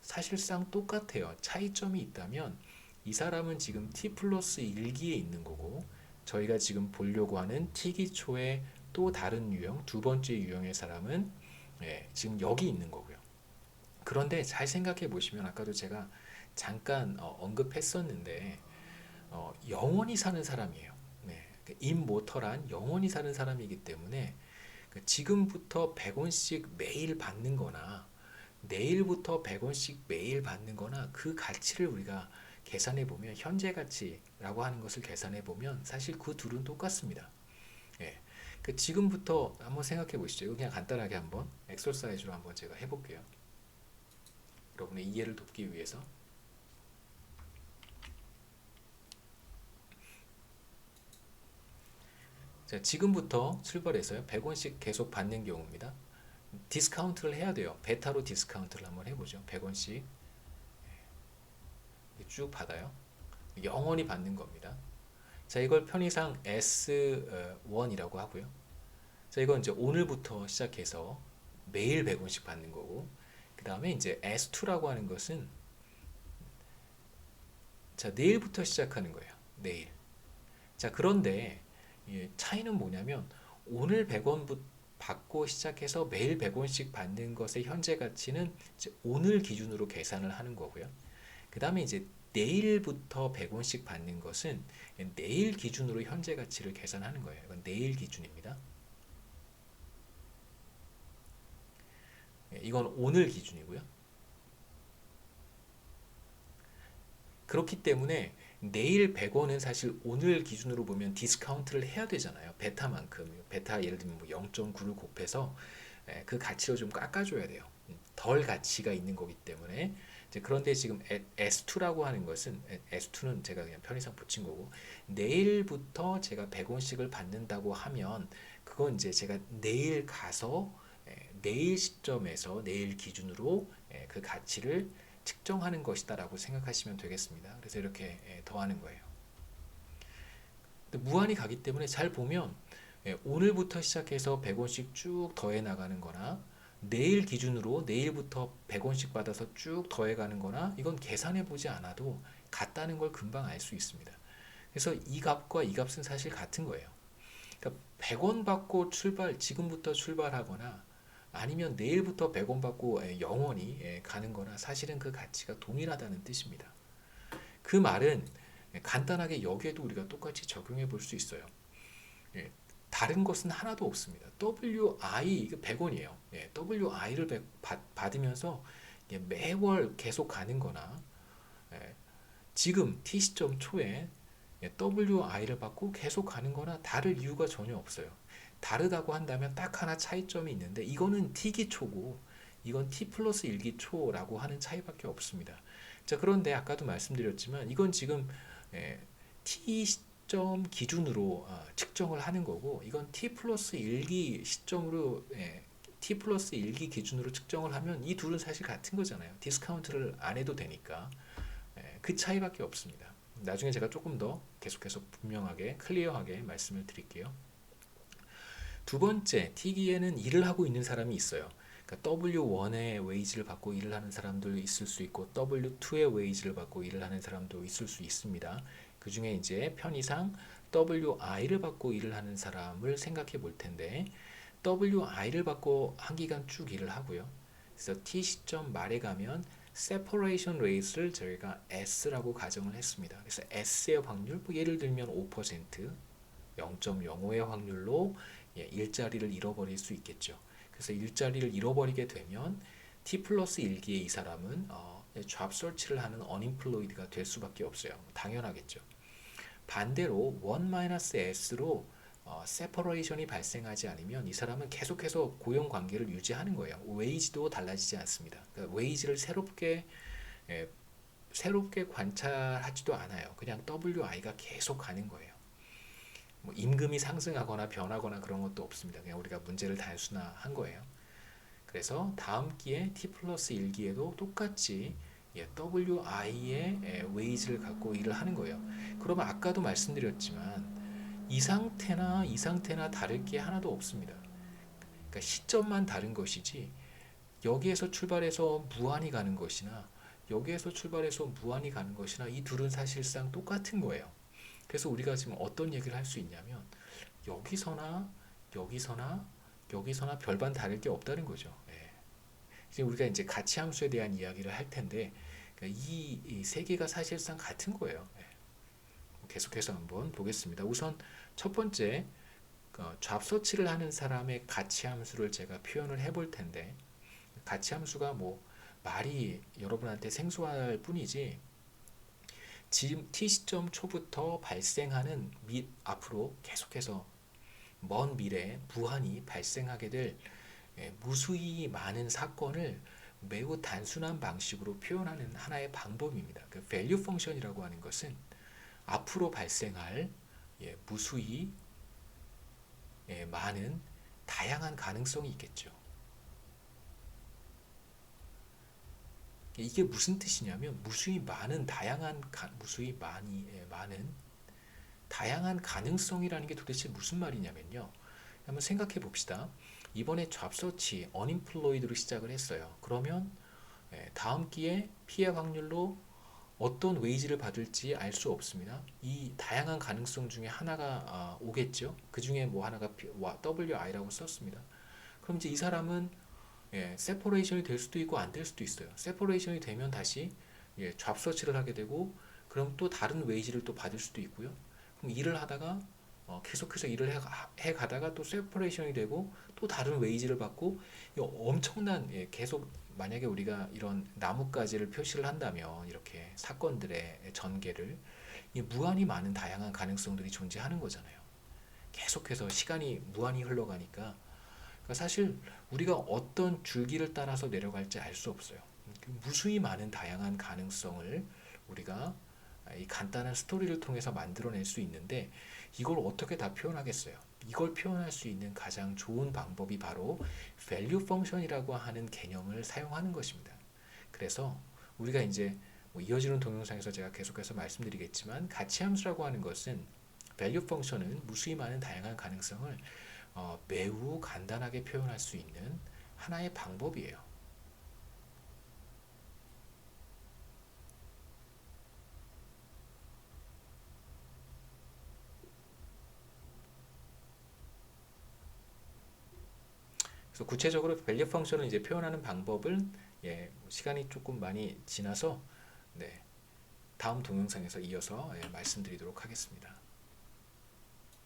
사실상 똑같아요. 차이점이 있다면 이 사람은 지금 T 플러스 1기에 있는 거고 저희가 지금 보려고 하는 T기 초의 또 다른 유형, 두 번째 유형의 사람은 지금 여기 있는 거고요. 그런데 잘 생각해 보시면 아까도 제가 잠깐 언급했었는데 영원히 사는 사람이에요. 네, 임모터란 영원히 사는 사람이기 때문에 지금부터 100원씩 매일 받는 거나 내일부터 100원씩 매일 받는 거나 그 가치를 우리가 계산해 보면 현재 가치라고 하는 것을 계산해 보면 사실 그 둘은 똑같습니다. 예. 지금부터 한번 생각해 보시죠. 이거 그냥 간단하게 한번 엑서사이즈로 한번 제가 해볼게요. 여러분의 이해를 돕기 위해서. 자, 지금부터 출발해서요. 100원씩 계속 받는 경우입니다. 디스카운트를 해야 돼요. 베타로 디스카운트를 한번 해보죠. 100원씩 쭉 받아요. 영원히 받는 겁니다. 자, 이걸 편의상 S1이라고 하고요. 자, 이건 이제 오늘부터 시작해서 매일 100원씩 받는 거고, 그 다음에 이제 S2라고 하는 것은 자, 내일부터 시작하는 거예요. 내일. 자, 그런데 차이는 뭐냐면 오늘 100원 받고 시작해서 매일 100원씩 받는 것의 현재 가치는 이제 오늘 기준으로 계산을 하는 거고요. 그 다음에 이제 내일부터 100원씩 받는 것은 내일 기준으로 현재 가치를 계산하는 거예요. 이건 내일 기준입니다. 이건 오늘 기준이고요. 그렇기 때문에 내일 100원은 사실 오늘 기준으로 보면 디스카운트를 해야 되잖아요. 베타만큼. 베타 예를 들면 뭐 0.9를 곱해서 그 가치로 좀 깎아줘야 돼요. 덜 가치가 있는 거기 때문에. 이제 그런데 지금 S2라고 하는 것은, S2는 제가 그냥 편의상 붙인 거고, 내일부터 제가 100원씩을 받는다고 하면 그건 이제 제가 내일 가서 내일 시점에서 내일 기준으로 그 가치를 측정하는 것이다라고 생각하시면 되겠습니다. 그래서 이렇게 더하는 거예요. 근데 무한히 가기 때문에 잘 보면 오늘부터 시작해서 100원씩 쭉 더해 나가는 거나 내일 기준으로 내일부터 100원씩 받아서 쭉 더해 가는 거나 이건 계산해 보지 않아도 같다는 걸 금방 알 수 있습니다. 그래서 이 값과 이 값은 사실 같은 거예요. 그러니까 100원 받고 지금부터 출발하거나 아니면 내일부터 100원 받고 영원히 가는 거나 사실은 그 가치가 동일하다는 뜻입니다. 그 말은 간단하게 여기에도 우리가 똑같이 적용해 볼 수 있어요. 다른 것은 하나도 없습니다. WI 100원이에요. WI를 받으면서 매월 계속 가는 거나 지금 T 시점 초에 WI를 받고 계속 가는 거나 다를 이유가 전혀 없어요. 다르다고 한다면 딱 하나 차이점이 있는데 이거는 T기초고 이건 T 플러스 1기초라고 하는 차이밖에 없습니다. 자, 그런데 아까도 말씀드렸지만 이건 지금 T 시점 기준으로 측정을 하는 거고 이건 T 플러스 1기 시점으로 T 플러스 1기 기준으로 측정을 하면 이 둘은 사실 같은 거잖아요. 디스카운트를 안 해도 되니까 그 차이밖에 없습니다. 나중에 제가 조금 더 계속해서 분명하게 클리어하게 말씀을 드릴게요. 두 번째, T기에는 일을 하고 있는 사람이 있어요. 그러니까 W1의 웨이지를 받고 일을 하는 사람도 있을 수 있고 W2의 웨이지를 받고 일을 하는 사람도 있을 수 있습니다. 그 중에 이제 편의상 WI를 받고 일을 하는 사람을 생각해 볼 텐데 WI를 받고 한 기간 쭉 일을 하고요. 그래서 T 시점 말에 가면 separation rate를 저희가 S라고 가정을 했습니다. 그래서 S의 확률, 뭐 예를 들면 5%, 0.05의 확률로 일자리를 잃어버릴 수 있겠죠. 그래서 일자리를 잃어버리게 되면 T 플러스 1기의 이 사람은 job search를 하는 unemployed가 될 수밖에 없어요. 당연하겠죠. 반대로 1-S로 separation이 발생하지 않으면 이 사람은 계속해서 고용 관계를 유지하는 거예요. 웨이지도 달라지지 않습니다. 그러니까 웨이지를 새롭게 관찰하지도 않아요. 그냥 WI가 계속 가는 거예요. 뭐 임금이 상승하거나 변하거나 그런 것도 없습니다. 그냥 우리가 문제를 단순화한 거예요. 그래서 다음 기에 T 플러스 1기에도 똑같이 WI의 웨이지를 갖고 일을 하는 거예요. 그러면 아까도 말씀드렸지만 이 상태나 다를 게 하나도 없습니다. 그러니까 시점만 다른 것이지 여기에서 출발해서 무한히 가는 것이나 여기에서 출발해서 무한히 가는 것이나 이 둘은 사실상 똑같은 거예요. 그래서 우리가 지금 어떤 얘기를 할 수 있냐면 여기서나 여기서나 여기서나 별반 다를 게 없다는 거죠. 지금 우리가 이제 가치 함수에 대한 이야기를 할 텐데 그러니까 이 세 개가 사실상 같은 거예요. 계속해서 한번 보겠습니다. 우선 첫 번째 잡서치를 하는 사람의 가치 함수를 제가 표현을 해볼 텐데 가치 함수가 뭐 말이 여러분한테 생소할 뿐이지 지금 T 시점 초부터 발생하는 앞으로 계속해서 먼 미래에 무한히 발생하게 될 무수히 많은 사건을 매우 단순한 방식으로 표현하는 하나의 방법입니다. 그 value function이라고 하는 것은 앞으로 발생할 무수히 많은 다양한 가능성이 있겠죠. 이게 무슨 뜻이냐면 무수히 많은 다양한 가능성이라는 게 도대체 무슨 말이냐면요. 한번 생각해 봅시다. 이번에 잡서치 unemployed로 시작을 했어요. 그러면 다음 기에 피해 확률로 어떤 웨이지를 받을지 알 수 없습니다. 이 다양한 가능성 중에 하나가 오겠죠. 그 중에 뭐 하나가 WI라고 썼습니다. 그럼 이제 이 사람은 세퍼레이션이 될 수도 있고 안 될 수도 있어요. 세퍼레이션이 되면 다시 잡 서치를 하게 되고 그럼 또 다른 웨이지를 또 받을 수도 있고요. 그럼 일을 하다가 계속해서 일을 해 가다가 또 세퍼레이션이 되고 또 다른 웨이지를 받고 엄청난 계속 만약에 우리가 이런 나뭇가지를 표시를 한다면 이렇게 사건들의 전개를 이 무한히 많은 다양한 가능성들이 존재하는 거잖아요. 계속해서 시간이 무한히 흘러가니까 그러니까 사실 우리가 어떤 줄기를 따라서 내려갈지 알 수 없어요. 무수히 많은 다양한 가능성을 우리가 이 간단한 스토리를 통해서 만들어낼 수 있는데 이걸 어떻게 다 표현하겠어요? 이걸 표현할 수 있는 가장 좋은 방법이 바로 value function이라고 하는 개념을 사용하는 것입니다. 그래서 우리가 이제 뭐 이어지는 동영상에서 제가 계속해서 말씀드리겠지만 가치함수라고 하는 것은 value function은 무수히 많은 다양한 가능성을 매우 간단하게 표현할 수 있는 하나의 방법이에요. 그래서 구체적으로 value function을 이제 표현하는 방법은 시간이 조금 많이 지나서 다음 동영상에서 이어서 말씀드리도록 하겠습니다.